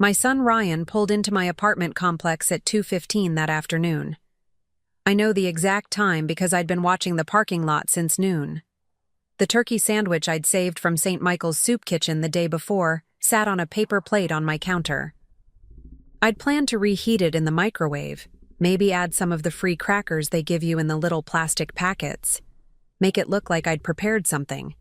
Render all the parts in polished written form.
My son Ryan pulled into my apartment complex at 2:15 that afternoon. I know the exact time because I'd been watching the parking lot since noon. The turkey sandwich I'd saved from St. Michael's soup kitchen the day before sat on a paper plate on my counter. I'd planned to reheat it in the microwave, maybe add some of the free crackers they give you in the little plastic packets, make it look like I'd prepared something.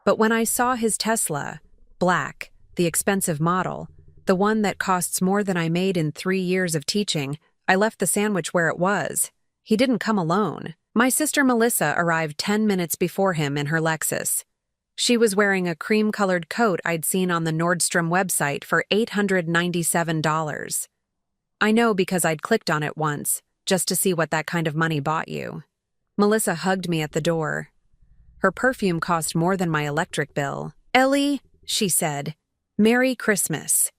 But when I saw his Tesla, black, the expensive model, the one that costs more than I made in 3 years of teaching, I left the sandwich where it was. He didn't come alone. My sister Melissa arrived 10 minutes before him in her Lexus. She was wearing a cream-colored coat I'd seen on the Nordstrom website for $897. I know because I'd clicked on it once, just to see what that kind of money bought you. Melissa hugged me at the door. Her perfume cost more than my electric bill. "Ellie," she said, "Merry Christmas."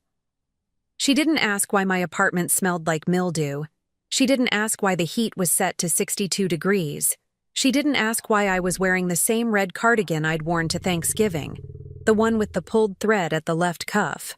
She didn't ask why my apartment smelled like mildew. She didn't ask why the heat was set to 62 degrees. She didn't ask why I was wearing the same red cardigan I'd worn to Thanksgiving, the one with the pulled thread at the left cuff.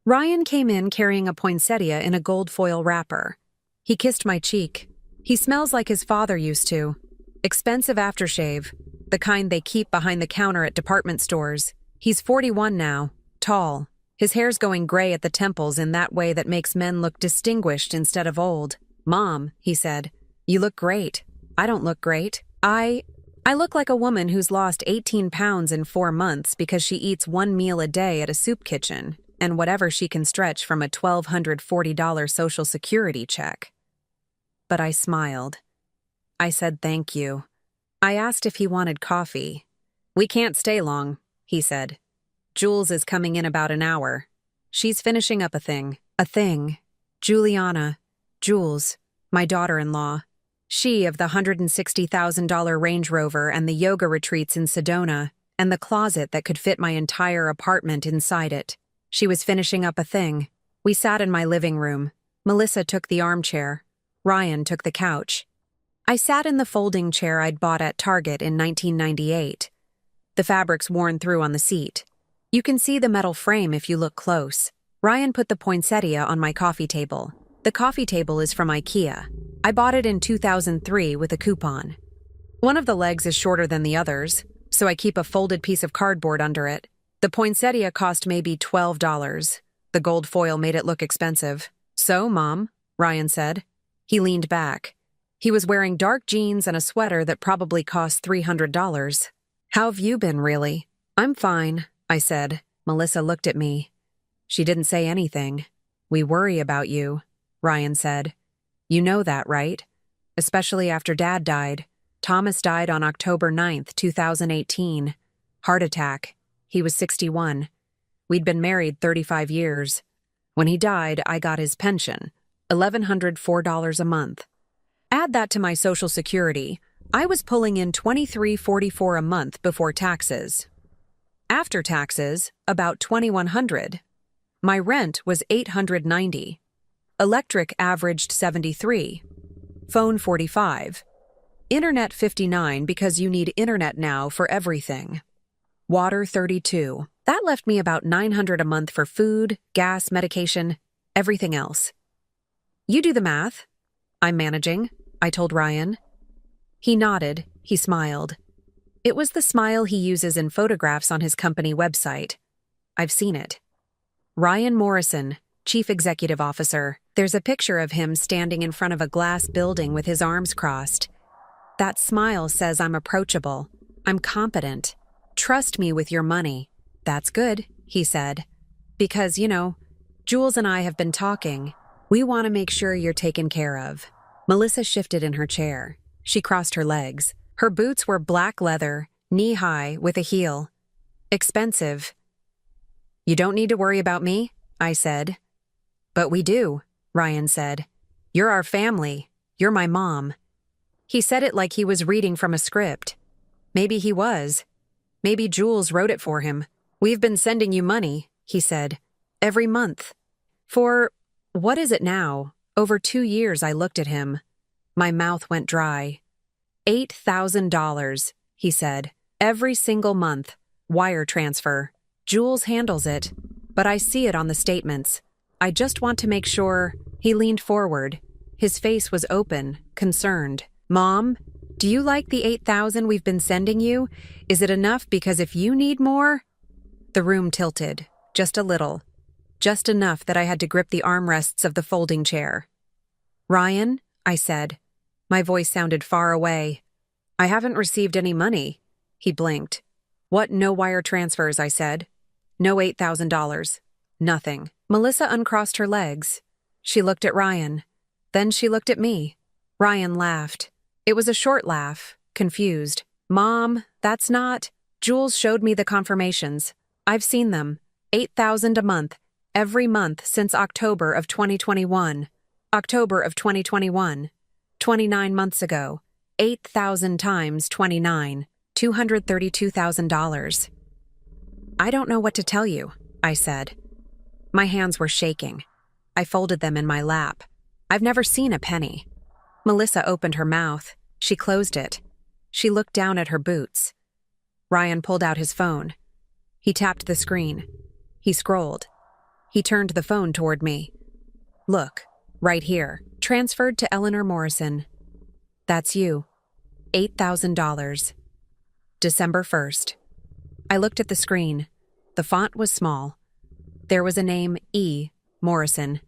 Ryan came in carrying a poinsettia in a gold foil wrapper. He kissed my cheek. He smells like his father used to. Expensive aftershave, the kind they keep behind the counter at department stores. He's 41 now, tall. His hair's going gray at the temples in that way that makes men look distinguished instead of old. "Mom," he said, "you look great." "I don't look great. I look like a woman who's lost 18 pounds in 4 months because she eats 1 meal a day at a soup kitchen and whatever she can stretch from a $1,240 Social Security check." But I smiled. I said thank you. I asked if he wanted coffee. "We can't stay long," he said. "Jules is coming in about an hour. She's finishing up a thing." A thing. Juliana. Jules. My daughter-in-law. She of the $160,000 Range Rover and the yoga retreats in Sedona, and the closet that could fit my entire apartment inside it. She was finishing up a thing. We sat in my living room. Melissa took the armchair. Ryan took the couch. I sat in the folding chair I'd bought at Target in 1998. The fabric's worn through on the seat. You can see the metal frame if you look close. Ryan put the poinsettia on my coffee table. The coffee table is from IKEA. I bought it in 2003 with a coupon. One of the legs is shorter than the others, so I keep a folded piece of cardboard under it. The poinsettia cost maybe $12. The gold foil made it look expensive. "So, Mom," Ryan said. He leaned back. He was wearing dark jeans and a sweater that probably cost $300. "How've you been, really?" "I'm fine," I said. Melissa looked at me. She didn't say anything. "We worry about you," Ryan said. "You know that, right? Especially after Dad died. Thomas died on October 9th, 2018. Heart attack. He was 61. We'd been married 35 years. When he died, I got his pension, $1,104 a month. Add that to my Social Security, I was pulling in $2,344 a month before taxes. After taxes, about $2,100. My rent was $890. Electric averaged $73. Phone $45. Internet $59 because you need internet now for everything. Water $32. That left me about $900 a month for food, gas, medication, everything else. You do the math. I'm managing, I told Ryan. He nodded. He smiled. It was the smile he uses in photographs on his company website. I've seen it. Ryan Morrison, Chief Executive Officer. There's a picture of him standing in front of a glass building with his arms crossed. That smile says I'm approachable. I'm competent. Trust me with your money. That's good, he said. Because, Jules and I have been talking. We want to make sure you're taken care of. Melissa shifted in her chair. She crossed her legs. Her boots were black leather, knee-high, with a heel. Expensive. You don't need to worry about me, I said. But we do, Ryan said. You're our family. You're my mom. He said it like he was reading from a script. Maybe he was. Maybe Jules wrote it for him. We've been sending you money, he said. Every month. For, what is it now? Over 2 years I looked at him. My mouth went dry. $8,000, he said. Every single month. Wire transfer. Jules handles it. But I see it on the statements. I just want to make sure. He leaned forward. His face was open, concerned. Mom, do you like the $8,000 we've been sending you? Is it enough? Because if you need more... The room tilted, just a little. Just enough that I had to grip the armrests of the folding chair. Ryan, I said. My voice sounded far away. I haven't received any money. He blinked. What, no wire transfers, I said. No $8,000. Nothing. Melissa uncrossed her legs. She looked at Ryan. Then she looked at me. Ryan laughed. It was a short laugh, confused. Mom, that's not... Jules showed me the confirmations. I've seen them. $8,000 a month, every month since October of 2021. October of 2021. 29 months ago. 8,000 times 29. $232,000. I don't know what to tell you, I said. My hands were shaking. I folded them in my lap. I've never seen a penny. Melissa opened her mouth. She closed it. She looked down at her boots. Ryan pulled out his phone. He tapped the screen. He scrolled. He turned the phone toward me. Look, right here. Transferred to Eleanor Morrison. That's you. $8,000. December 1st. I looked at the screen. The font was small. There was a name, E. Morrison.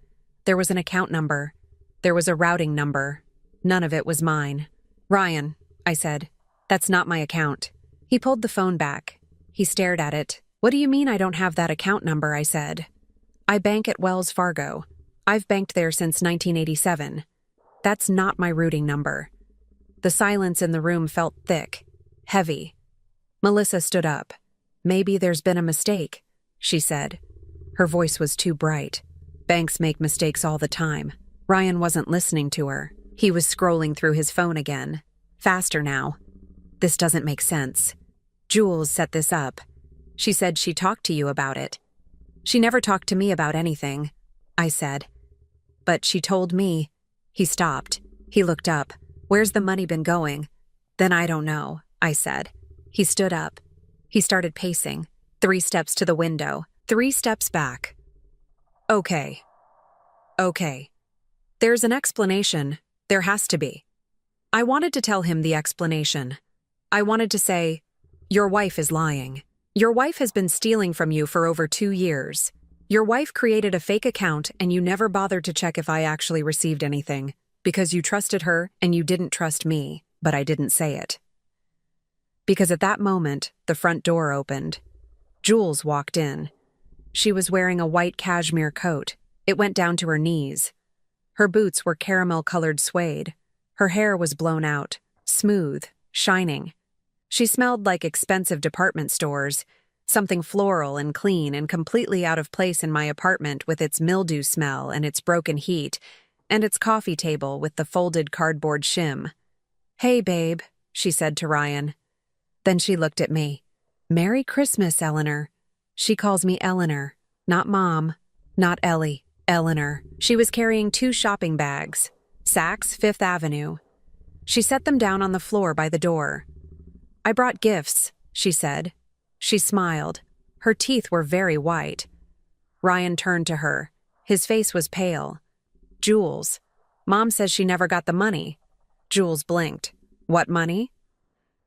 There was an account number. There was a routing number. None of it was mine. Ryan, I said, that's not my account. He pulled the phone back. He stared at it. What do you mean I don't have that account number, I said. I bank at Wells Fargo. I've banked there since 1987. That's not my routing number. The silence in the room felt thick, heavy. Melissa stood up. Maybe there's been a mistake, she said. Her voice was too bright. Banks make mistakes all the time. Ryan wasn't listening to her. He was scrolling through his phone again. Faster now. This doesn't make sense. Jules set this up. She said she talked to you about it. She never talked to me about anything, I said. But she told me. He stopped. He looked up. Where's the money been going? Then I don't know, I said. He stood up. He started pacing. 3 steps to the window. 3 steps back. Okay. There's an explanation. There has to be. I wanted to tell him the explanation. I wanted to say, your wife is lying. Your wife has been stealing from you for over 2 years. Your wife created a fake account and you never bothered to check if I actually received anything, because you trusted her and you didn't trust me, but I didn't say it. Because at that moment, the front door opened. Jules walked in. She was wearing a white cashmere coat. It went down to her knees. Her boots were caramel-colored suede. Her hair was blown out, smooth, shining. She smelled like expensive department stores, something floral and clean and completely out of place in my apartment with its mildew smell and its broken heat, and its coffee table with the folded cardboard shim. Hey, babe, she said to Ryan. Then she looked at me. Merry Christmas, Eleanor. She calls me Eleanor, not Mom, not Ellie, Eleanor. She was carrying 2 shopping bags, Saks, 5th Avenue. She set them down on the floor by the door. I brought gifts, she said. She smiled. Her teeth were very white. Ryan turned to her. His face was pale. Jules. Mom says she never got the money. Jules blinked. What money?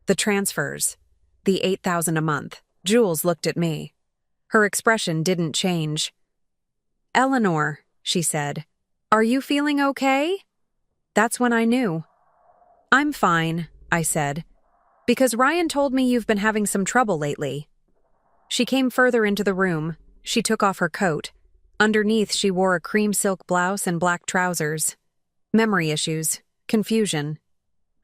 The transfers. The $8,000 a month. Jules looked at me. Her expression didn't change. Eleanor, she said. Are you feeling okay? That's when I knew. I'm fine, I said. Because Ryan told me you've been having some trouble lately. She came further into the room. She took off her coat. Underneath, she wore a cream silk blouse and black trousers. Memory issues. Confusion.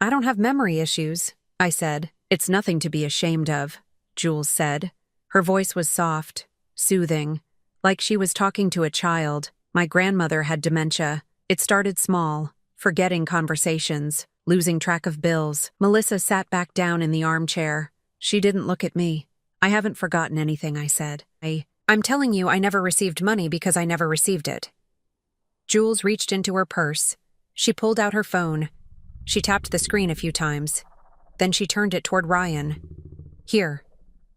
I don't have memory issues, I said. It's nothing to be ashamed of, Jules said. Her voice was soft, soothing, like she was talking to a child. My grandmother had dementia. It started small, forgetting conversations, losing track of bills. Melissa sat back down in the armchair. She didn't look at me. I haven't forgotten anything, I said. I'm telling you I never received money because I never received it. Jules reached into her purse. She pulled out her phone. She tapped the screen a few times. Then she turned it toward Ryan. Here.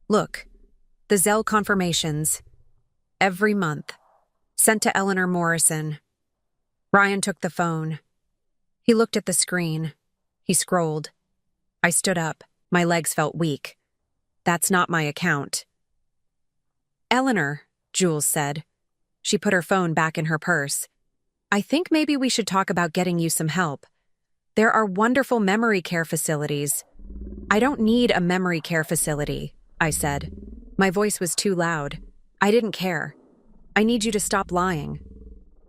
Look. The Zelle confirmations. Every month. Sent to Eleanor Morrison. Ryan took the phone. He looked at the screen. He scrolled. I stood up. My legs felt weak. That's not my account. Eleanor, Jules said. She put her phone back in her purse. I think maybe we should talk about getting you some help. There are wonderful memory care facilities. I don't need a memory care facility, I said. My voice was too loud. I didn't care. I need you to stop lying.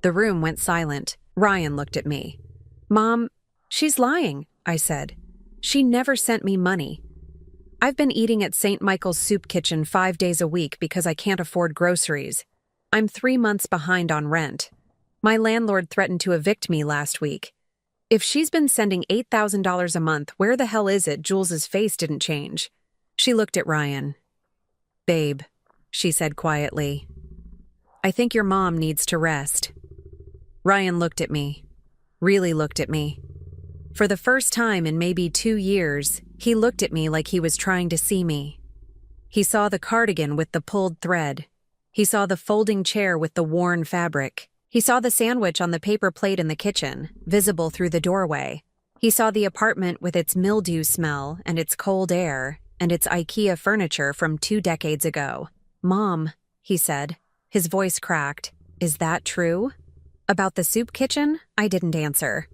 The room went silent. Ryan looked at me. Mom, she's lying, I said. She never sent me money. I've been eating at St. Michael's Soup Kitchen 5 days a week because I can't afford groceries. I'm 3 months behind on rent. My landlord threatened to evict me last week. If she's been sending $8,000 a month, where the hell is it? Jules's face didn't change. She looked at Ryan. Babe, she said quietly. I think your mom needs to rest. Ryan looked at me. Really looked at me. For the first time in maybe 2 years, he looked at me like he was trying to see me. He saw the cardigan with the pulled thread. He saw the folding chair with the worn fabric. He saw the sandwich on the paper plate in the kitchen, visible through the doorway. He saw the apartment with its mildew smell and its cold air and its IKEA furniture from 2 decades ago. Mom, he said. His voice cracked. Is that true? About the soup kitchen? I didn't answer.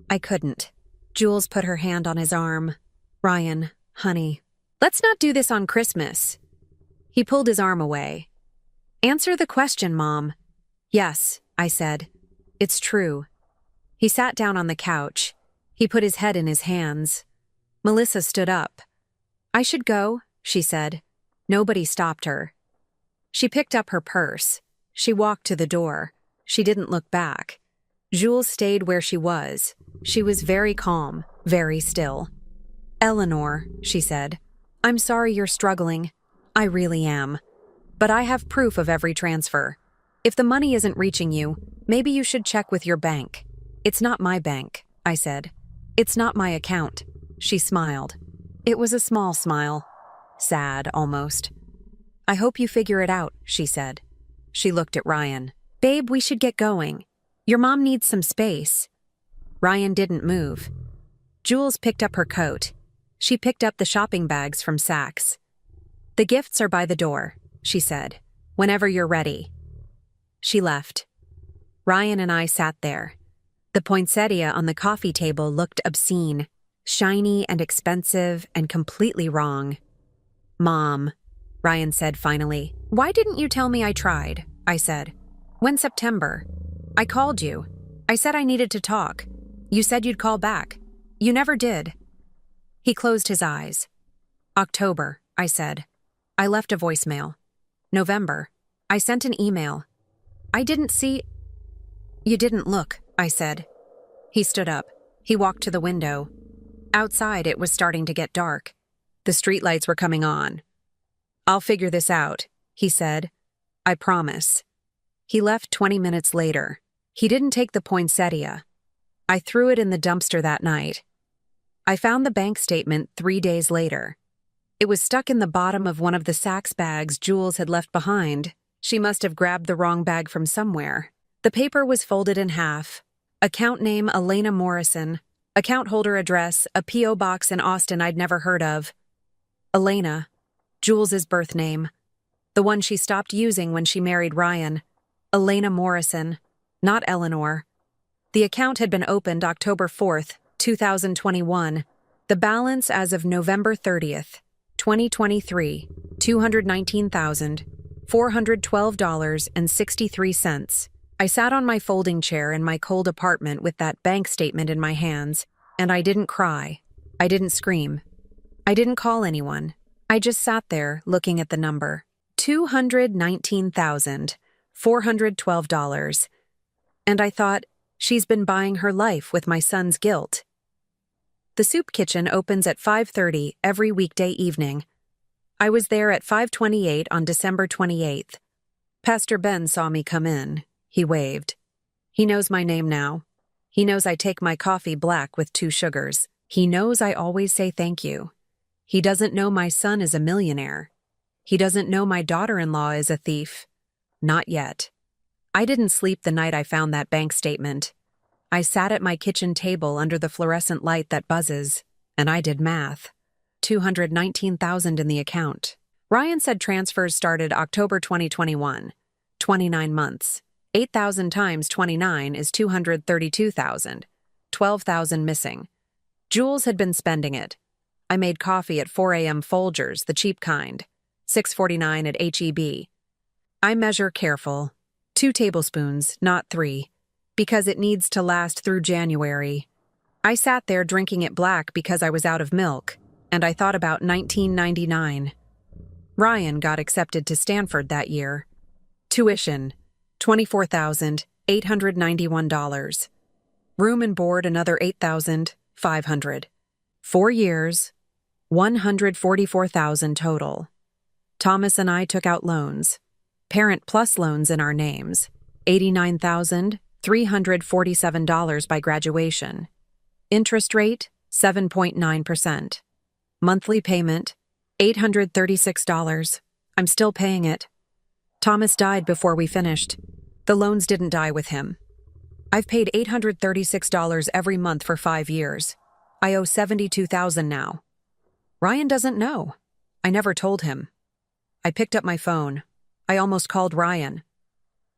I couldn't. Jules put her hand on his arm. Ryan, honey, let's not do this on Christmas. He pulled his arm away. Answer the question, Mom. Yes, I said. It's true. He sat down on the couch. He put his head in his hands. Melissa stood up. I should go, she said. Nobody stopped her. She picked up her purse. She walked to the door. She didn't look back. Jules stayed where she was. She was very calm, very still. Eleanor, she said, I'm sorry you're struggling. I really am. But I have proof of every transfer. If the money isn't reaching you, maybe you should check with your bank. It's not my bank, I said. It's not my account. She smiled. It was a small smile. Sad, almost. I hope you figure it out, she said. She looked at Ryan. Babe, we should get going. Your mom needs some space. Ryan didn't move. Jules picked up her coat. She picked up the shopping bags from Saks. The gifts are by the door, she said. Whenever you're ready. She left. Ryan and I sat there. The poinsettia on the coffee table looked obscene, shiny and expensive and completely wrong. Mom, Ryan said finally. Why didn't you tell me I tried? I said. When September? I called you. I said I needed to talk. You said you'd call back. You never did. He closed his eyes. October, I said. I left a voicemail. November. I sent an email. I didn't see... You didn't look, I said. He stood up. He walked to the window. Outside, it was starting to get dark. The streetlights were coming on. I'll figure this out, he said. I promise. He left 20 minutes later. He didn't take the poinsettia. I threw it in the dumpster that night. I found the bank statement 3 days later. It was stuck in the bottom of one of the Saks bags Jules had left behind. She must have grabbed the wrong bag from somewhere. The paper was folded in half. Account name Elena Morrison. Account holder address, a P.O. box in Austin I'd never heard of. Elena, Jules's birth name. The one she stopped using when she married Ryan. Elena Morrison, not Eleanor. The account had been opened October 4th, 2021. The balance as of November 30th, 2023, $219,412.63. I sat on my folding chair in my cold apartment with that bank statement in my hands, and I didn't cry. I didn't scream. I didn't call anyone. I just sat there looking at the number. $219,412. And I thought, she's been buying her life with my son's guilt. The soup kitchen opens at 5:30 every weekday evening. I was there at 5:28 on December 28th. Pastor Ben saw me come in. He waved. He knows my name now. He knows I take my coffee black with 2 sugars. He knows I always say thank you. He doesn't know my son is a millionaire. He doesn't know my daughter-in-law is a thief. Not yet. I didn't sleep the night I found that bank statement. I sat at my kitchen table under the fluorescent light that buzzes, and I did math. $219,000 in the account. Ryan said transfers started October 2021. 29 months. 8,000 times 29 is 232,000. 12,000 missing. Jules had been spending it. I made coffee at 4 a.m. Folgers, the cheap kind. $6.49 at H-E-B. I measure careful. 2 tablespoons, not 3. Because it needs to last through January. I sat there drinking it black because I was out of milk, and I thought about 1999. Ryan got accepted to Stanford that year. Tuition, $24,891. Room and board another $8,500. 4 years, $144,000 total. Thomas and I took out loans. Parent plus loans in our names. $89,347 by graduation. Interest rate, 7.9%. Monthly payment, $836. I'm still paying it. Thomas died before we finished. The loans didn't die with him. I've paid $836 every month for 5 years. I owe $72,000 now. Ryan doesn't know. I never told him. I picked up my phone. I almost called Ryan.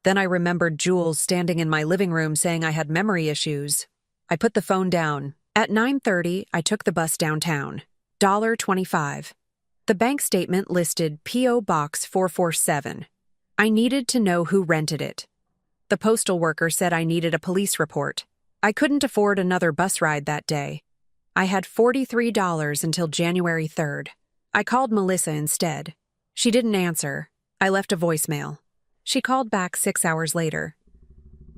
Then I remembered Jules standing in my living room saying I had memory issues. I put the phone down. At 9:30, I took the bus downtown. $25. The bank statement listed P.O. Box 447. I needed to know who rented it. The postal worker said I needed a police report. I couldn't afford another bus ride that day. I had $43 until January 3rd. I called Melissa instead. She didn't answer. I left a voicemail. She called back 6 hours later.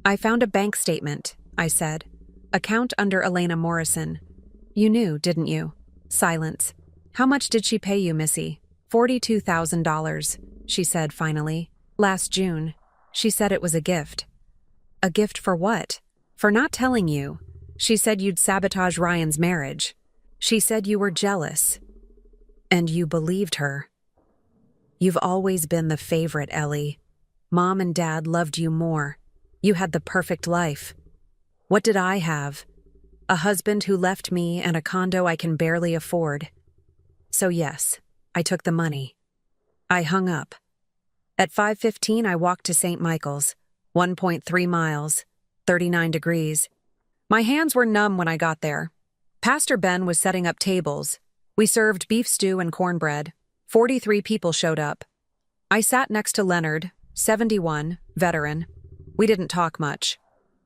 I found a bank statement, I said. Account under Elena Morrison. You knew, didn't you? Silence. How much did she pay you, Missy? $42,000, she said finally. Last June. She said it was a gift. A gift for what? For not telling you. She said you'd sabotage Ryan's marriage. She said you were jealous. And you believed her. You've always been the favorite, Ellie. Mom and Dad loved you more. You had the perfect life. What did I have? A husband who left me and a condo I can barely afford. So yes, I took the money. I hung up. At 5:15, I walked to St. Michael's, 1.3 miles, 39 degrees. My hands were numb when I got there. Pastor Ben was setting up tables. We served beef stew and cornbread. 43 people showed up. I sat next to Leonard, 71, veteran. We didn't talk much.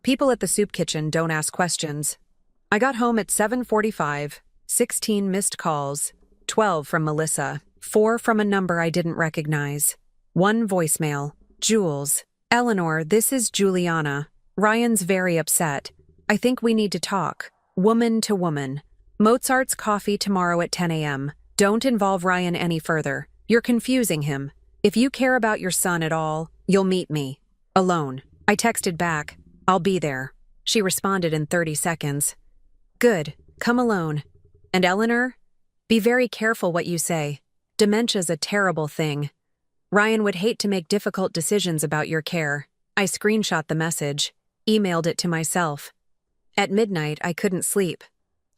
People at the soup kitchen don't ask questions. I got home at 7:45, 16 missed calls, 12 from Melissa, 4 from a number I didn't recognize. 1 voicemail. Jules. Eleanor, this is Juliana. Ryan's very upset. I think we need to talk. Woman to woman. Mozart's coffee tomorrow at 10 a.m. Don't involve Ryan any further. You're confusing him. If you care about your son at all, you'll meet me. Alone. I texted back. I'll be there. She responded in 30 seconds. Good. Come alone. And Eleanor? Be very careful what you say. Dementia's a terrible thing. Ryan would hate to make difficult decisions about your care. I screenshot the message, emailed it to myself. At midnight, I couldn't sleep.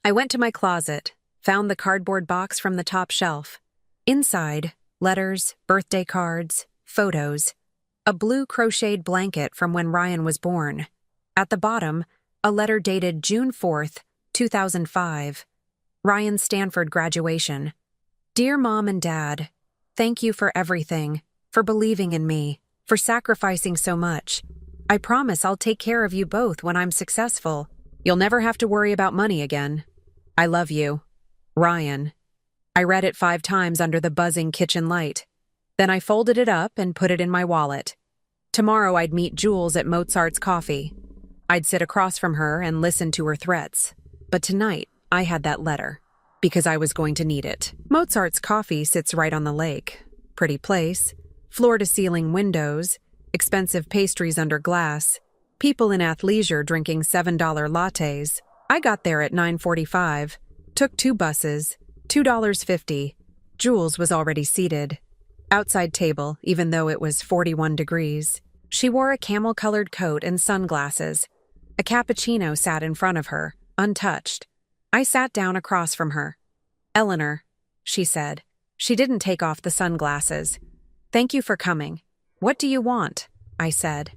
I went to my closet, found the cardboard box from the top shelf. Inside, letters, birthday cards, photos, a blue crocheted blanket from when Ryan was born. At the bottom, a letter dated June 4th, 2005. Ryan's Stanford graduation. Dear Mom and Dad, thank you for everything, for believing in me, for sacrificing so much. I promise I'll take care of you both when I'm successful. You'll never have to worry about money again. I love you. Ryan. I read it 5 times under the buzzing kitchen light. Then I folded it up and put it in my wallet. Tomorrow I'd meet Jules at Mozart's Coffee. I'd sit across from her and listen to her threats. But tonight, I had that letter. Because I was going to need it. Mozart's Coffee sits right on the lake. Pretty place. Floor-to-ceiling windows. Expensive pastries under glass. People in athleisure drinking $7 lattes. I got there at 9:45. Took 2 buses. $2.50. Jules was already seated. Outside table, even though it was 41 degrees. She wore a camel-colored coat and sunglasses. A cappuccino sat in front of her, untouched. I sat down across from her. "Eleanor," she said. She didn't take off the sunglasses. "Thank you for coming. What do you want?" I said.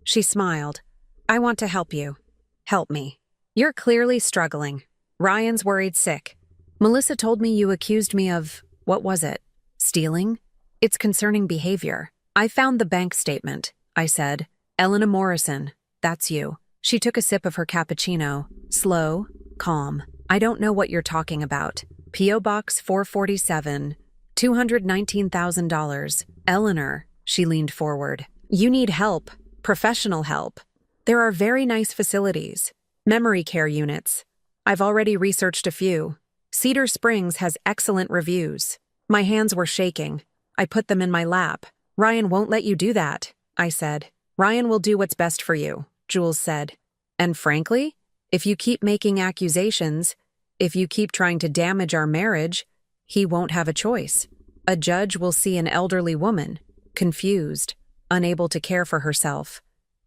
She smiled. "I want to help you. Help me. You're clearly struggling. Ryan's worried sick. Melissa told me you accused me of, what was it? Stealing? It's concerning behavior. I found the bank statement," I said. "Eleanor Morrison, that's you." She took a sip of her cappuccino, slow, calm. "I don't know what you're talking about. P.O. Box 447, $219,000. Eleanor," she leaned forward. "You need help, professional help. There are very nice facilities, memory care units. I've already researched a few. Cedar Springs has excellent reviews." My hands were shaking. I put them in my lap. "Ryan won't let you do that," I said. "Ryan will do what's best for you," Jules said. "And frankly, if you keep making accusations, if you keep trying to damage our marriage, he won't have a choice. A judge will see an elderly woman, confused, unable to care for herself,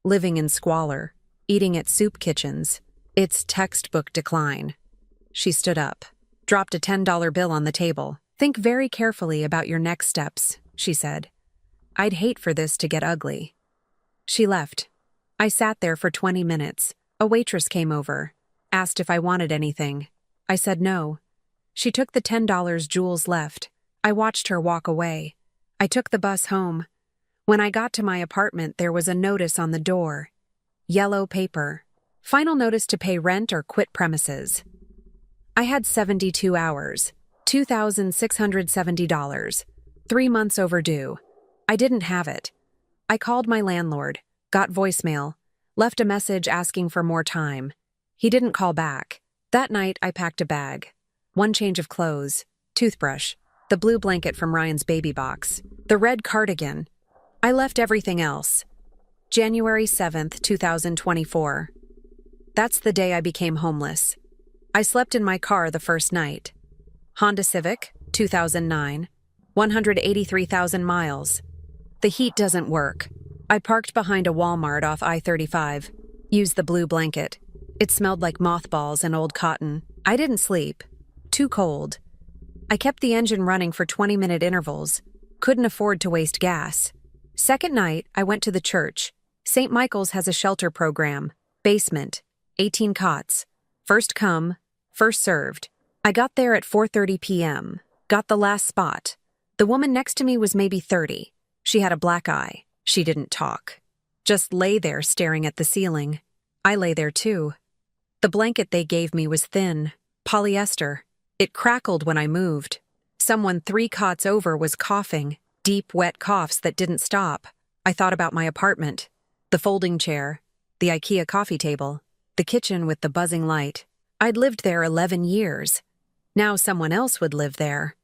living in squalor, eating at soup kitchens. It's textbook decline." She stood up, dropped a $10 bill on the table. "Think very carefully about your next steps," she said. "I'd hate for this to get ugly." She left. I sat there for 20 minutes. A waitress came over, asked if I wanted anything. I said no. She took the $10 Jules left. I watched her walk away. I took the bus home. When I got to my apartment, there was a notice on the door. Yellow paper. Final notice to pay rent or quit premises. I had 72 hours. $2,670. 3 months overdue. I didn't have it. I called my landlord, got voicemail, left a message asking for more time. He didn't call back. That night, I packed a bag. 1 change of clothes, toothbrush, the blue blanket from Ryan's baby box, the red cardigan. I left everything else. January 7th, 2024. That's the day I became homeless. I slept in my car the first night. Honda Civic, 2009, 183,000 miles. The heat doesn't work. I parked behind a Walmart off I-35, used the blue blanket. It smelled like mothballs and old cotton. I didn't sleep. Too cold. I kept the engine running for 20-minute intervals. Couldn't afford to waste gas. Second night, I went to the church. St. Michael's has a shelter program. Basement. 18 cots. First come, first served. I got there at 4:30 p.m. Got the last spot. The woman next to me was maybe 30. She had a black eye. She didn't talk. Just lay there staring at the ceiling. I lay there too. The blanket they gave me was thin, polyester. It crackled when I moved. Someone 3 cots over was coughing, deep, wet coughs that didn't stop. I thought about my apartment, the folding chair, the IKEA coffee table, the kitchen with the buzzing light. I'd lived there 11 years. Now someone else would live there.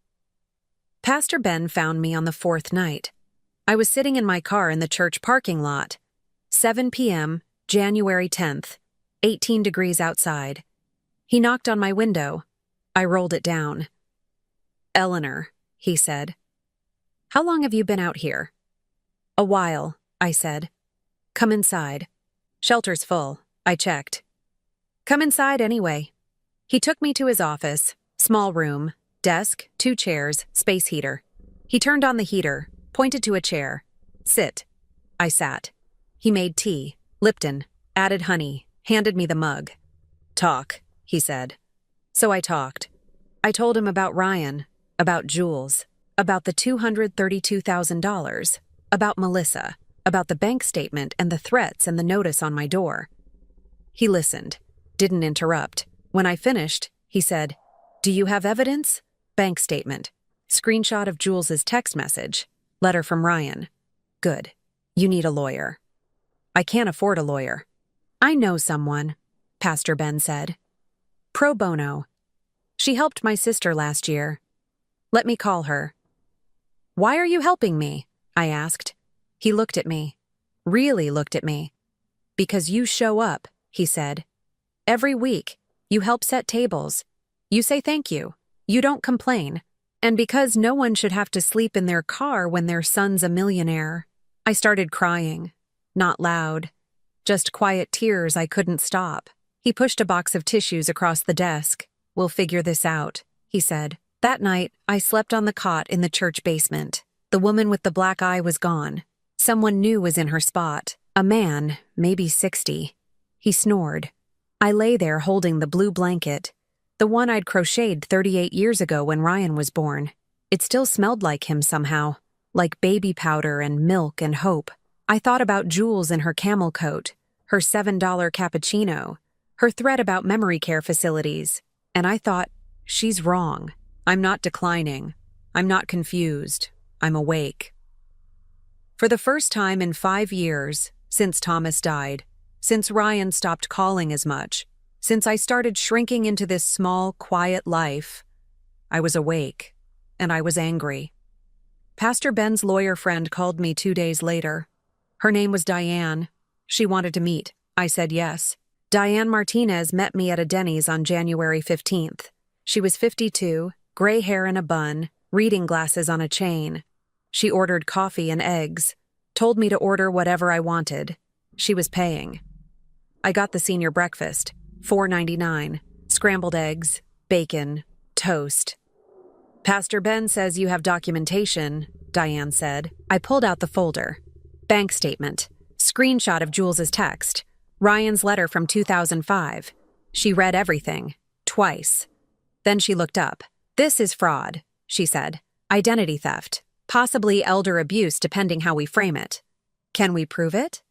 Pastor Ben found me on the 4th night. I was sitting in my car in the church parking lot. 7 p.m., January 10th, 18 degrees outside. He knocked on my window. I rolled it down. "Eleanor," he said. "How long have you been out here?" "A while," I said. "Come inside." "Shelter's full," I checked. "Come inside anyway." He took me to his office. Small room, desk, 2 chairs, space heater. He turned on the heater, pointed to a chair. "Sit." I sat. He made tea, Lipton, added honey, handed me the mug. "Talk," he said. So I talked. I told him about Ryan, about Jules, about the $232,000, about Melissa, about the bank statement and the threats and the notice on my door. He listened, didn't interrupt. When I finished, he said, "Do you have evidence?" Bank statement. Screenshot of Jules's text message. Letter from Ryan. "Good. You need a lawyer." "I can't afford a lawyer." "I know someone," Pastor Ben said. "Pro bono. She helped my sister last year. Let me call her." "Why are you helping me?" I asked. He looked at me. Really looked at me. "Because you show up," he said. "Every week. You help set tables. You say thank you. You don't complain. And because no one should have to sleep in their car when their son's a millionaire." I started crying. not loud. Just quiet tears I couldn't stop. He pushed a box of tissues across the desk. "We'll figure this out," he said. That night, I slept on the cot in the church basement. The woman with the black eye was gone. Someone new was in her spot. A man, maybe 60. He snored. I lay there holding the blue blanket, the one I'd crocheted 38 years ago when Ryan was born. It still smelled like him somehow, like baby powder and milk and hope. I thought about Jules in her camel coat, her $7 cappuccino, her threat about memory care facilities, and I thought, she's wrong. I'm not declining. I'm not confused. I'm awake. For the first time in 5 years, since Thomas died, since Ryan stopped calling as much, since I started shrinking into this small, quiet life, I was awake, and I was angry. Pastor Ben's lawyer friend called me 2 days later. Her name was Diane. She wanted to meet. I said yes. Diane Martinez met me at a Denny's on January 15th. She was 52, gray hair in a bun, reading glasses on a chain. She ordered coffee and eggs, told me to order whatever I wanted. She was paying. I got the senior breakfast, $4.99, scrambled eggs, bacon, toast. "Pastor Ben says you have documentation," Diane said. I pulled out the folder. Bank statement, screenshot of Jules's text, Ryan's letter from 2005. She read everything, twice. Then she looked up. "This is fraud," she said. "Identity theft, possibly elder abuse depending how we frame it. Can we prove it?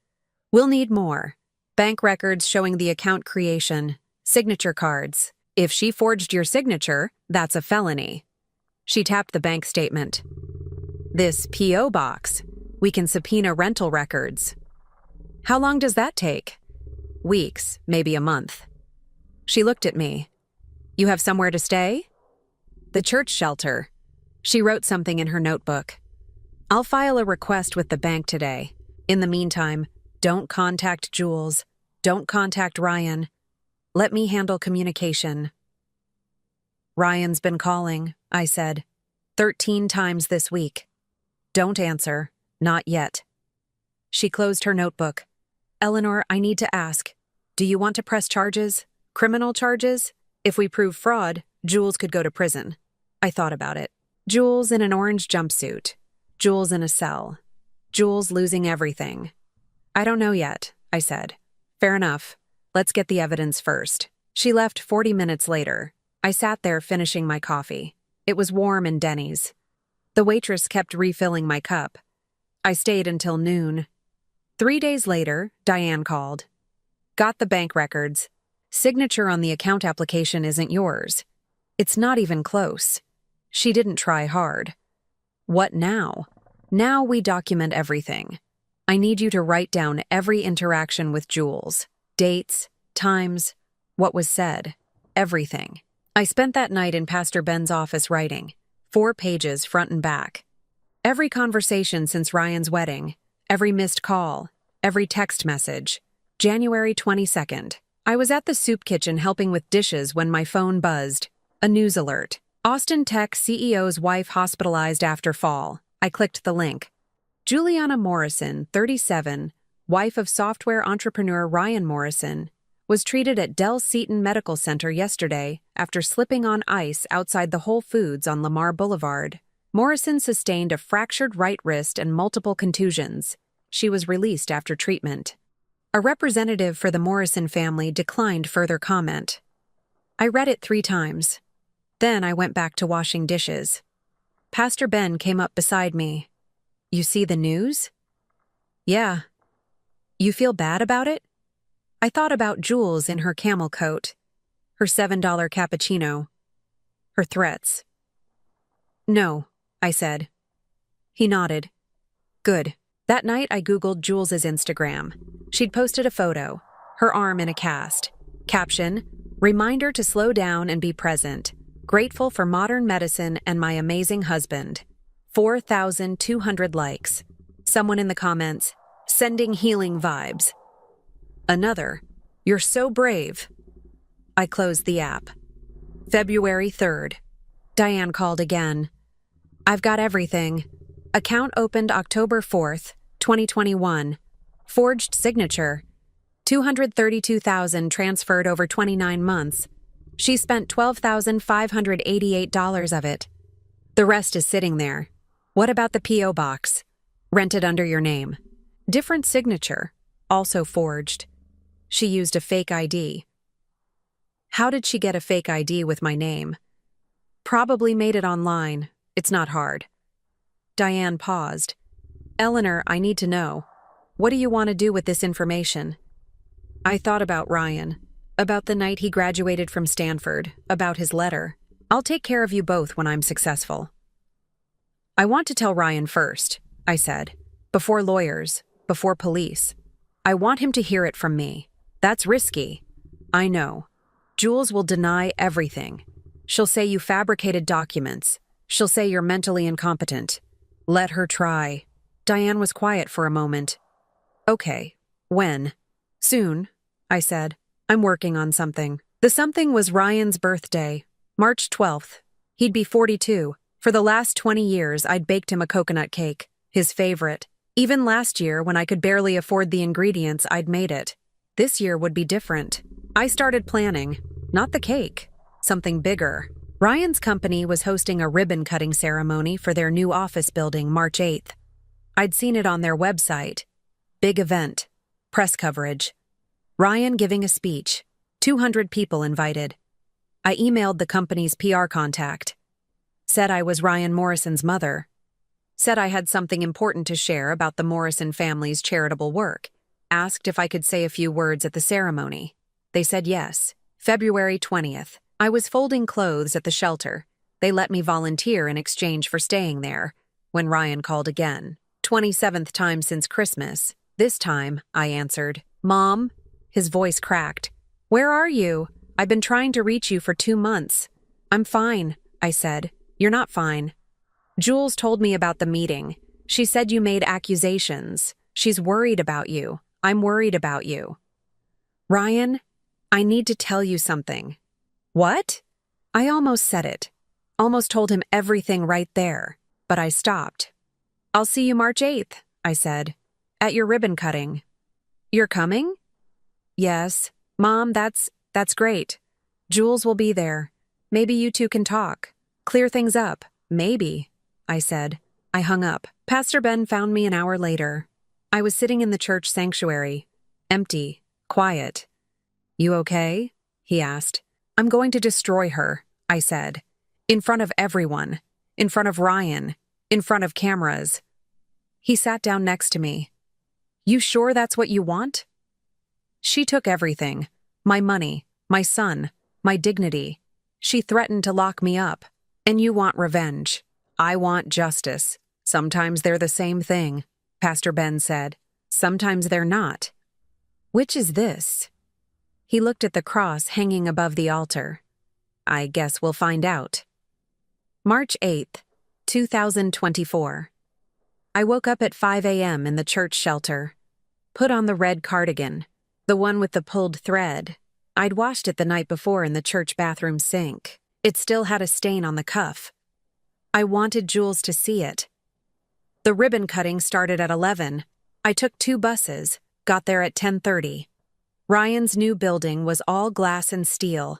We'll need more. Bank records showing the account creation, signature cards. If she forged your signature, that's a felony." She tapped the bank statement. "This P.O. box. We can subpoena rental records." "How long does that take?" "Weeks, maybe a month." She looked at me. "You have somewhere to stay?" "The church shelter." She wrote something in her notebook. "I'll file a request with the bank today. In the meantime, don't contact Jules. Don't contact Ryan. Let me handle communication." "Ryan's been calling," I said. 13 times this week. "Don't answer. Not yet." She closed her notebook. "Eleanor, I need to ask. Do you want to press charges? Criminal charges? If we prove fraud, Jules could go to prison." I thought about it. Jules in an orange jumpsuit. Jules in a cell. Jules losing everything. "I don't know yet," I said. "Fair enough. Let's get the evidence first." She left 40 minutes later. I sat there finishing my coffee. It was warm in Denny's. The waitress kept refilling my cup. I stayed until noon. 3 days later, Diane called. "Got the bank records. Signature on the account application isn't yours. It's not even close." She didn't try hard. "What now?" "Now we document everything. I need you to write down every interaction with Jules. Dates, times, what was said, everything." I spent that night in Pastor Ben's office writing, 4 pages front and back. Every conversation since Ryan's wedding, every missed call, every text message. January 22nd. I was at the soup kitchen helping with dishes when my phone buzzed. A news alert. Austin Tech CEO's wife hospitalized after fall. I clicked the link. Juliana Morrison, 37, wife of software entrepreneur Ryan Morrison, was treated at Del Seaton Medical Center yesterday after slipping on ice outside the Whole Foods on Lamar Boulevard. Morrison sustained a fractured right wrist and multiple contusions. She was released after treatment. A representative for the Morrison family declined further comment. I read it 3 times. Then I went back to washing dishes. Pastor Ben came up beside me. "You see the news?" "Yeah." "You feel bad about it?" I thought about Jules in her camel coat, her $7 cappuccino, her threats. "No," I said. He nodded. "Good." That night I Googled Jules's Instagram. She'd posted a photo, her arm in a cast. Caption, "Reminder to slow down and be present. Grateful for modern medicine and my amazing husband." 4,200 likes. Someone in the comments, "Sending healing vibes." Another, "You're so brave." I closed the app. February 3rd. Diane called again. "I've got everything. Account opened October 4th, 2021. Forged signature. $232,000 transferred over 29 months. She spent $12,588 of it. The rest is sitting there. What about the P.O. box? Rented under your name. Different signature. Also forged. She used a fake ID. How did she get a fake ID with my name? Probably made it online. It's not hard. Diane paused. Eleanor, I need to know. What do you want to do with this information? I thought about Ryan, about the night he graduated from Stanford, about his letter. I'll take care of you both when I'm successful. I want to tell Ryan first, I said, before lawyers, before police. I want him to hear it from me. That's risky. I know. Jules will deny everything. She'll say you fabricated documents. She'll say you're mentally incompetent. Let her try. Diane was quiet for a moment. Okay. When? Soon, I said. I'm working on something. The something was Ryan's birthday, March 12th. He'd be 42. For the last 20 years, I'd baked him a coconut cake, his favorite. Even last year, when I could barely afford the ingredients, I'd made it. This year would be different. I started planning, not the cake, something bigger. Ryan's company was hosting a ribbon-cutting ceremony for their new office building March 8th. I'd seen it on their website. Big event. Press coverage. Ryan giving a speech. 200 people invited. I emailed the company's PR contact. Said I was Ryan Morrison's mother. Said I had something important to share about the Morrison family's charitable work. Asked if I could say a few words at the ceremony. They said yes. February 20th. I was folding clothes at the shelter. They let me volunteer in exchange for staying there. When Ryan called again. 27th time since Christmas. This time, I answered. Mom? His voice cracked. Where are you? I've been trying to reach you for 2 months. I'm fine, I said. You're not fine. Jules told me about the meeting. She said you made accusations. She's worried about you. I'm worried about you. Ryan, I need to tell you something. What? I almost said it. Almost told him everything right there. But I stopped. I'll see you March 8th, I said. At your ribbon cutting. You're coming? Yes. Mom, that's great. Jules will be there. Maybe you two can talk. Clear things up. Maybe, I said. I hung up. Pastor Ben found me an hour later. I was sitting in the church sanctuary. Empty. Quiet. You okay? He asked. I'm going to destroy her, I said. In front of everyone. In front of Ryan. In front of cameras. He sat down next to me. You sure that's what you want? She took everything. My money, my son, my dignity. She threatened to lock me up. And you want revenge. I want justice. Sometimes they're the same thing, Pastor Ben said. Sometimes they're not. Which is this? He looked at the cross hanging above the altar. I guess we'll find out. March 8th, 2024. I woke up at 5 a.m. in the church shelter. Put on the red cardigan, the one with the pulled thread. I'd washed it the night before in the church bathroom sink. It still had a stain on the cuff. I wanted Jules to see it. The ribbon cutting started at 11. I took 2 buses, got there at 10:30. Ryan's new building was all glass and steel.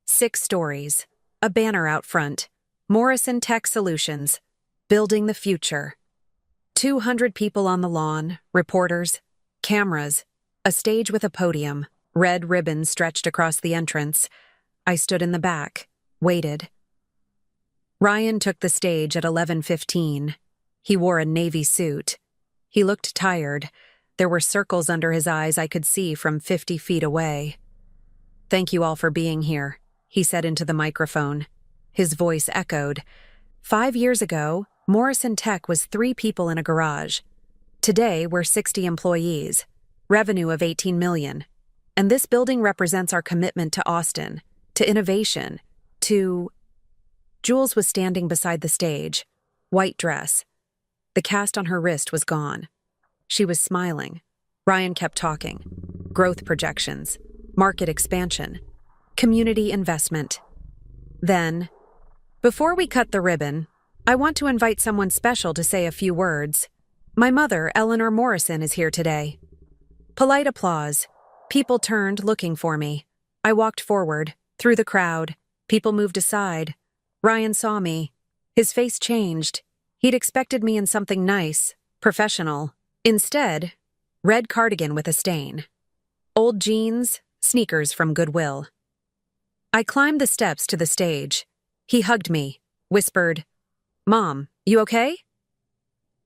6 stories, a banner out front, Morrison Tech Solutions, building the future. 200 people on the lawn, reporters, cameras, a stage with a podium, red ribbons stretched across the entrance. I stood in the back, waited. Ryan took the stage at 11:15. He wore a navy suit. He looked tired. There were circles under his eyes I could see from 50 feet away. Thank you all for being here, he said into the microphone. His voice echoed. 5 years ago, Morrison Tech was 3 people in a garage. Today, we're 60 employees, revenue of $18 million. And this building represents our commitment to Austin, to innovation, to... Jules was standing beside the stage, white dress. The cast on her wrist was gone. She was smiling. Ryan kept talking. Growth projections, market expansion, community investment. Then, before we cut the ribbon, I want to invite someone special to say a few words. My mother, Eleanor Morrison, is here today. Polite applause. People turned, looking for me. I walked forward, through the crowd. People moved aside. Ryan saw me. His face changed. He'd expected me in something nice, professional. Instead, red cardigan with a stain. Old jeans, sneakers from Goodwill. I climbed the steps to the stage. He hugged me, whispered, "Mom, you okay?"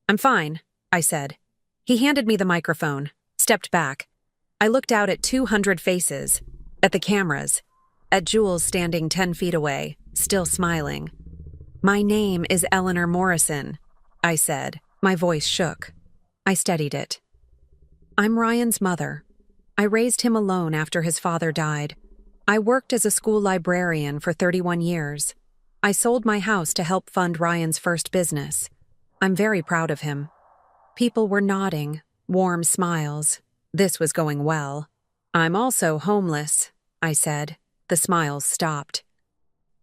"I'm fine," I said. He handed me the microphone, stepped back. I looked out at 200 faces, at the cameras, at Jules standing 10 feet away, still smiling. "My name is Eleanor Morrison," I said. My voice shook. I steadied it. "I'm Ryan's mother. I raised him alone after his father died. I worked as a school librarian for 31 years. I sold my house to help fund Ryan's first business. I'm very proud of him." People were nodding, warm smiles. This was going well. "I'm also homeless," I said. The smiles stopped.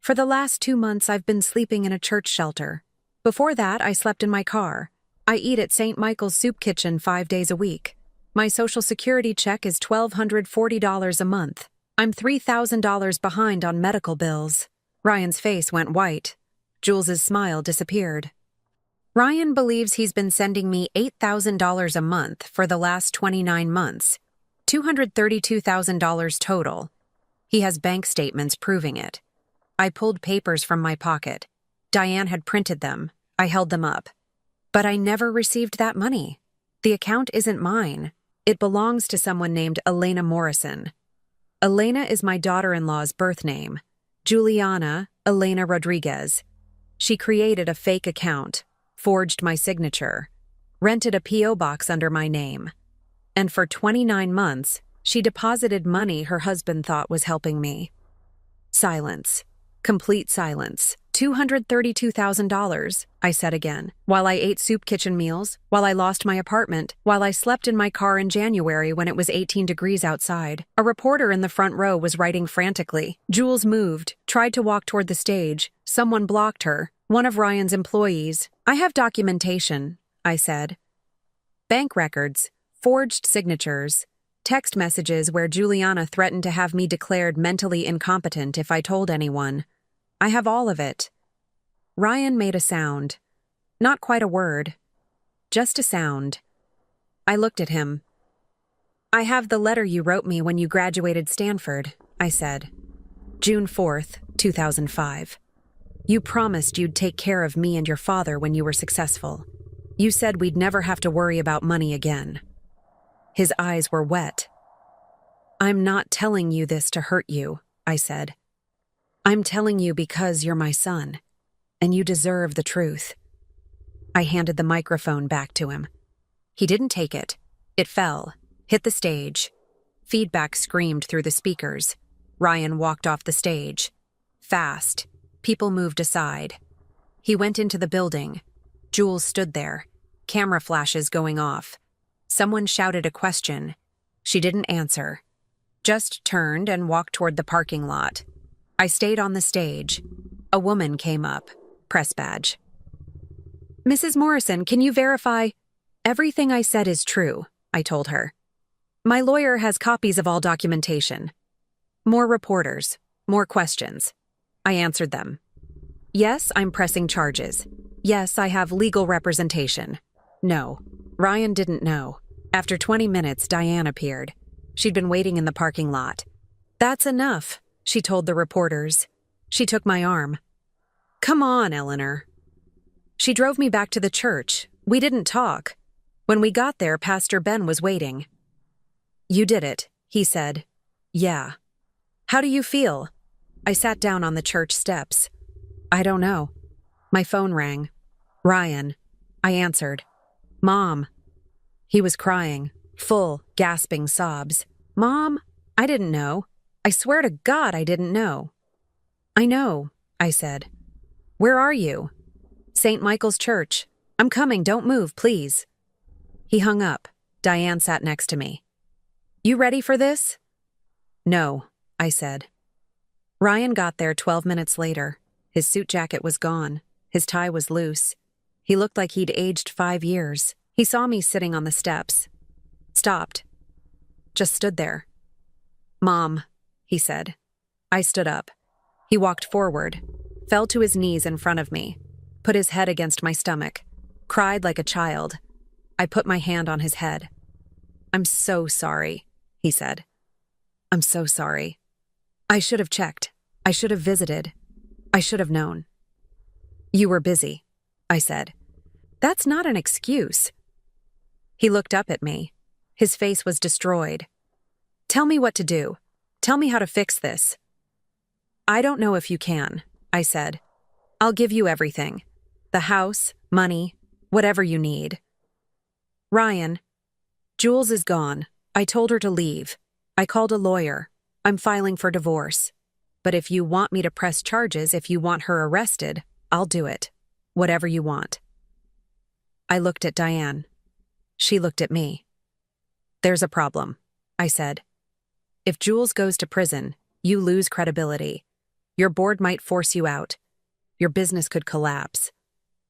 "For the last 2 months, I've been sleeping in a church shelter. Before that, I slept in my car. I eat at St. Michael's Soup Kitchen 5 days a week. My Social Security check is $1,240 a month. I'm $3,000 behind on medical bills." Ryan's face went white. Jules's smile disappeared. "Ryan believes he's been sending me $8,000 a month for the last 29 months, $232,000 total. He has bank statements proving it." I pulled papers from my pocket. Diane had printed them. I held them up. "But I never received that money. The account isn't mine. It belongs to someone named Elena Morrison. Elena is my daughter-in-law's birth name. Juliana Elena Rodriguez. She created a fake account, forged my signature, rented a P.O. box under my name. And for 29 months, she deposited money her husband thought was helping me." Silence. Complete silence. $232,000, I said again, while I ate soup kitchen meals, while I lost my apartment, while I slept in my car in January when it was 18 degrees outside. A reporter in the front row was writing frantically. Jules moved, tried to walk toward the stage. Someone blocked her, one of Ryan's employees. "I have documentation," I said. "Bank records, forged signatures, text messages where Juliana threatened to have me declared mentally incompetent if I told anyone. I have all of it." Ryan made a sound. Not quite a word. Just a sound. I looked at him. "I have the letter you wrote me when you graduated Stanford," I said. "June 4th, 2005. You promised you'd take care of me and your father when you were successful. You said we'd never have to worry about money again." His eyes were wet. "I'm not telling you this to hurt you," I said. "I'm telling you because you're my son, and you deserve the truth." I handed the microphone back to him. He didn't take it. It fell, hit the stage. Feedback screamed through the speakers. Ryan walked off the stage. Fast. People moved aside. He went into the building. Jules stood there, camera flashes going off. Someone shouted a question. She didn't answer. Just turned and walked toward the parking lot. I stayed on the stage. A woman came up. Press badge. "Mrs. Morrison, can you verify?" "Everything I said is true," I told her. "My lawyer has copies of all documentation." More reporters. More questions. I answered them. "Yes, I'm pressing charges. Yes, I have legal representation." No. Ryan didn't know. After 20 minutes, Diane appeared. She'd been waiting in the parking lot. "That's enough," she told the reporters. She took my arm. "Come on, Eleanor." She drove me back to the church. We didn't talk. When we got there, Pastor Ben was waiting. "You did it," he said. "Yeah." "How do you feel?" I sat down on the church steps. "I don't know." My phone rang. "Ryan." I answered. "Mom." He was crying, full, gasping sobs. "Mom, I didn't know. I swear to God I didn't know." "I know," I said. "Where are you?" "St. Michael's Church. I'm coming, don't move, please." He hung up. Diane sat next to me. "You ready for this?" "No," I said. Ryan got there 12 minutes later. His suit jacket was gone. His tie was loose. He looked like he'd aged 5 years. He saw me sitting on the steps. Stopped. just stood there. "Mom," he said. I stood up. He walked forward, fell to his knees in front of me, put his head against my stomach, cried like a child. I put my hand on his head. "I'm so sorry," he said. "I'm so sorry. I should have checked. I should have visited. I should have known." "You were busy," I said. "That's not an excuse." He looked up at me. His face was destroyed. "Tell me what to do. Tell me how to fix this." "I don't know if you can," I said. "I'll give you everything. The house, money, whatever you need." "Ryan, Jules is gone. I told her to leave. I called a lawyer. I'm filing for divorce. But if you want me to press charges, if you want her arrested, I'll do it. Whatever you want." I looked at Diane. She looked at me. "There's a problem," I said. "If Jules goes to prison, you lose credibility. Your board might force you out. Your business could collapse.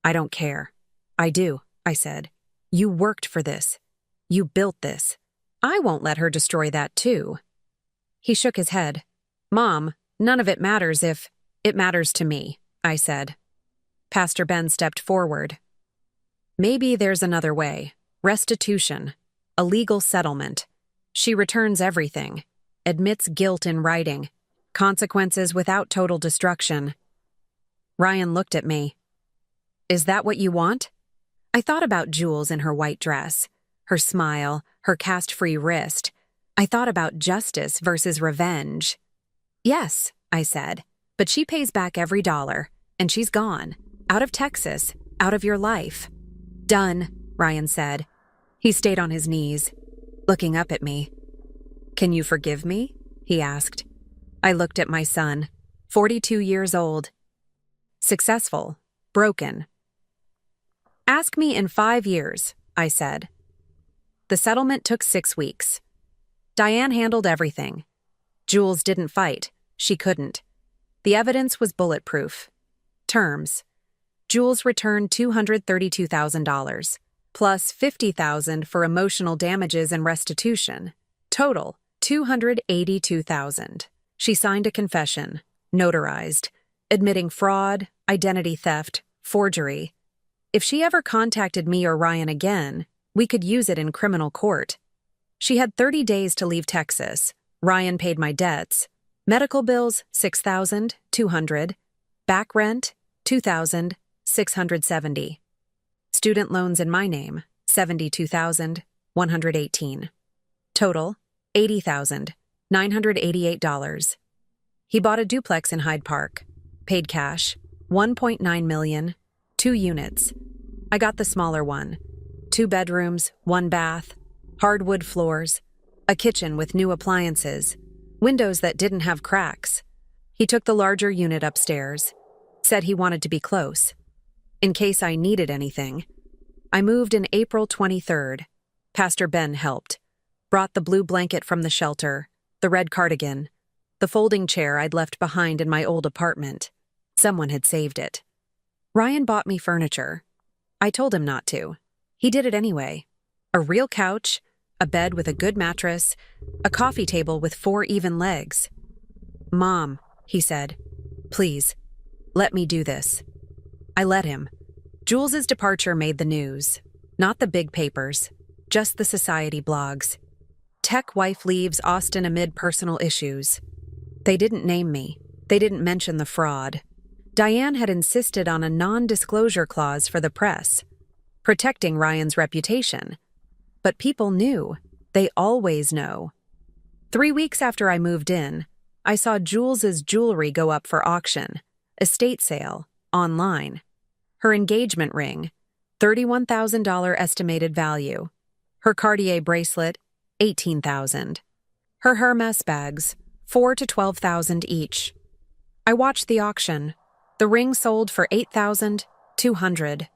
I don't care." "I do," I said. "You worked for this. You built this. I won't let her destroy that too." He shook his head. "Mom, none of it matters if it matters to me," I said. Pastor Ben stepped forward. "Maybe there's another way. Restitution. A legal settlement. She returns everything. Admits guilt in writing. Consequences without total destruction." Ryan looked at me. "Is that what you want?" I thought about Jules in her white dress, her smile, her cast-free wrist. I thought about justice versus revenge. "Yes," I said, "but she pays back every dollar, and she's gone. Out of Texas, out of your life." "Done," Ryan said. He stayed on his knees, looking up at me. "Can you forgive me?" he asked. I looked at my son, 42 years old. Successful, broken. "Ask me in 5 years," I said. The settlement took 6 weeks. Diane handled everything. Jules didn't fight. She couldn't. The evidence was bulletproof. Terms. Jules returned $232,000, plus $50,000 for emotional damages and restitution. Total, $282,000. She signed a confession, notarized, admitting fraud, identity theft, forgery. If she ever contacted me or Ryan again, we could use it in criminal court. She had 30 days to leave Texas. Ryan paid my debts. Medical bills, $6,200. Back rent, $2,670. Student loans in my name, $72,118. Total, $80,988. He bought a duplex in Hyde Park. Paid cash, $1.9 million, 2 units. I got the smaller one. 2 bedrooms, 1 bath, hardwood floors, a kitchen with new appliances, windows that didn't have cracks. He took the larger unit upstairs, said he wanted to be close, in case I needed anything. I moved in April 23rd. Pastor Ben helped. Brought the blue blanket from the shelter, the red cardigan, the folding chair I'd left behind in my old apartment. Someone had saved it. Ryan bought me furniture. I told him not to. He did it anyway. A real couch, a bed with a good mattress, a coffee table with 4 even legs. "Mom," he said, "please, let me do this." I let him. Jules's departure made the news. Not the big papers, just the society blogs. Tech wife leaves Austin amid personal issues. They didn't name me. They didn't mention the fraud. Diane had insisted on a non-disclosure clause for the press, protecting Ryan's reputation. But people knew. They always know. 3 weeks after I moved in, I saw Jules's jewelry go up for auction, estate sale, online. Her engagement ring, $31,000 estimated value. Her Cartier bracelet, $18,000. Her Hermes bags, $4,000 to $12,000 each. I watched the auction. The ring sold for $8,200.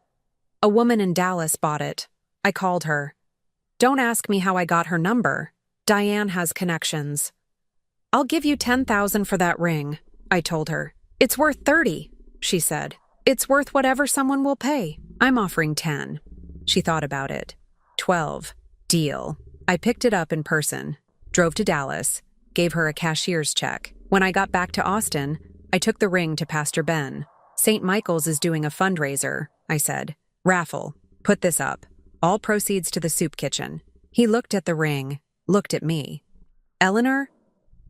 A woman in Dallas bought it. I called her. Don't ask me how I got her number. Diane has connections. I'll give you $10,000 for that ring, I told her. It's worth $30,000, she said. It's worth whatever someone will pay. I'm offering $10,000. She thought about it. $12,000. Deal. I picked it up in person. drove to Dallas, gave her a cashier's check. When I got back to Austin, I took the ring to Pastor Ben. St. Michael's is doing a fundraiser, I said. Raffle. Put this up. All proceeds to the soup kitchen. He looked at the ring, looked at me. Eleanor?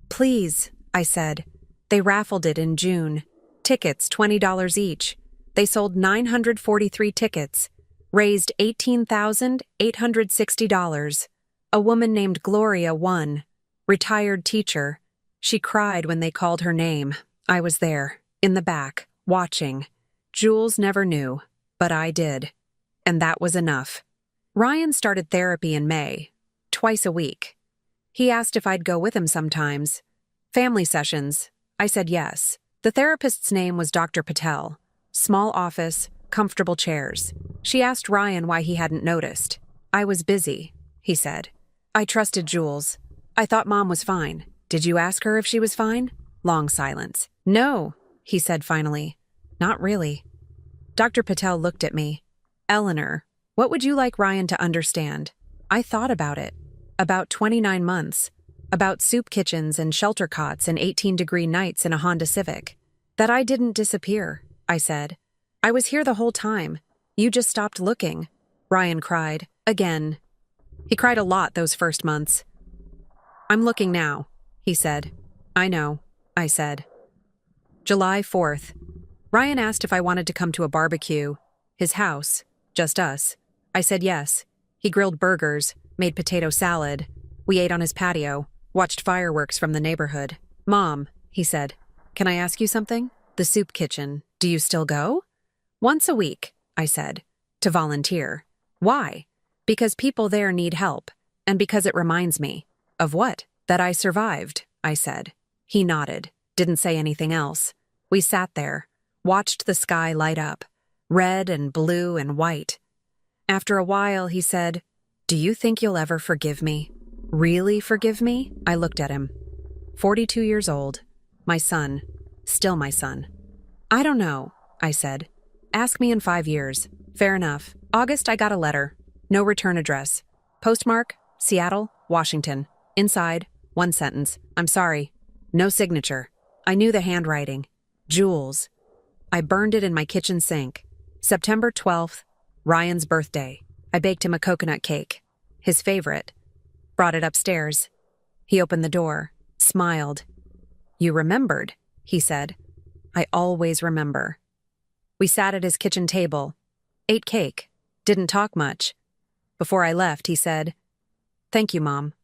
Please, I said. They raffled it in June. Tickets, $20 each. They sold 943 tickets. Raised $18,860. A woman named Gloria won. Retired teacher. She cried when they called her name. I was there, in the back, watching. Jules never knew, but I did. And that was enough. Ryan started therapy in May, twice a week. He asked if I'd go with him sometimes. Family sessions. I said yes. The therapist's name was Dr. Patel. Small office, comfortable chairs. She asked Ryan why he hadn't noticed. I was busy, he said. I trusted Jules. I thought Mom was fine. Did you ask her if she was fine? Long silence. No, he said finally. Not really. Dr. Patel looked at me. Eleanor, what would you like Ryan to understand? I thought about it. About 29 months. About soup kitchens and shelter cots and 18-degree nights in a Honda Civic. That I didn't disappear, I said. I was here the whole time. You just stopped looking. Ryan cried. Again. He cried a lot those first months. I'm looking now, he said. I know, I said. July 4th. Ryan asked if I wanted to come to a barbecue. His house. Just us. I said yes. He grilled burgers, made potato salad. We ate on his patio, watched fireworks from the neighborhood. Mom, he said, can I ask you something? The soup kitchen. Do you still go? Once a week, I said, to volunteer. Why? Because people there need help, and because it reminds me. Of what? That I survived, I said. He nodded, didn't say anything else. We sat there, watched the sky light up, red and blue and white. After a while, he said, Do you think you'll ever forgive me? Really forgive me? I looked at him. 42 years old. My son. Still my son. I don't know, I said. Ask me in 5 years. Fair enough. August, I got a letter. No return address. Postmark, Seattle, Washington. Inside, one sentence. I'm sorry. No signature. I knew the handwriting. Jules. I burned it in my kitchen sink. September 12th, Ryan's birthday. I baked him a coconut cake. His favorite. Brought it upstairs. He opened the door, smiled. You remembered, he said. I always remember. We sat at his kitchen table, ate cake, didn't talk much. Before I left, he said, Thank you, Mom.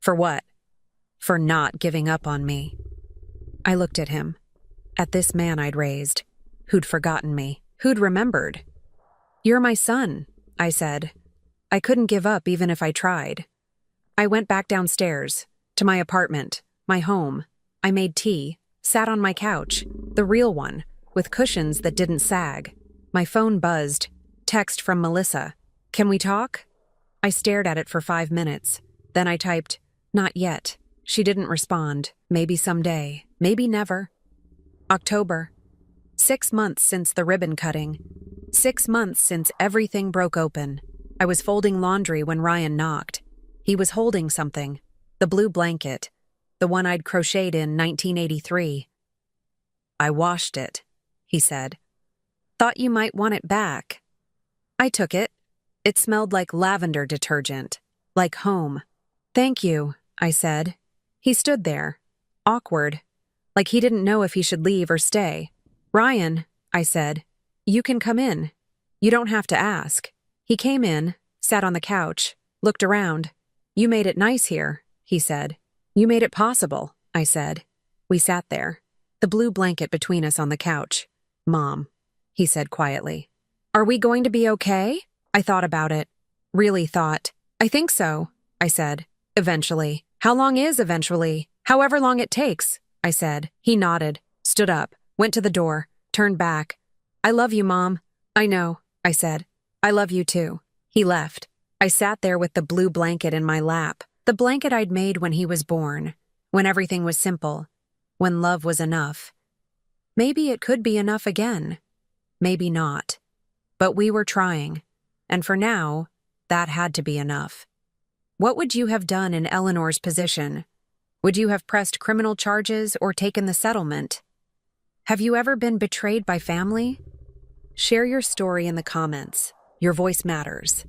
For what? For not giving up on me. I looked at him, at this man I'd raised, who'd forgotten me, who'd remembered. You're my son, I said. I couldn't give up even if I tried. I went back downstairs, to my apartment, my home. I made tea, sat on my couch, the real one, with cushions that didn't sag. My phone buzzed. Text from Melissa. Can we talk? I stared at it for 5 minutes. Then I typed, Not yet. She didn't respond. Maybe someday. Maybe never. October. 6 months since the ribbon cutting. 6 months since everything broke open. I was folding laundry when Ryan knocked. He was holding something. The blue blanket. The one I'd crocheted in 1983. I washed it, he said. Thought you might want it back. I took it. It smelled like lavender detergent. Like home. Thank you, I said. He stood there. Awkward. Like he didn't know if he should leave or stay. Ryan, I said, you can come in. You don't have to ask. He came in, sat on the couch, looked around. You made it nice here, he said. You made it possible, I said. We sat there, the blue blanket between us on the couch. Mom, he said quietly. Are we going to be okay? I thought about it. Really thought. I think so, I said. Eventually. How long is eventually? However long it takes, I said. He nodded, stood up, went to the door, turned back. I love you, Mom. I know, I said. I love you too. He left. I sat there with the blue blanket in my lap, the blanket I'd made when he was born, when everything was simple, when love was enough. Maybe it could be enough again. Maybe not. But we were trying, and for now, that had to be enough. What would you have done in Eleanor's position? Would you have pressed criminal charges or taken the settlement? Have you ever been betrayed by family? Share your story in the comments. Your voice matters.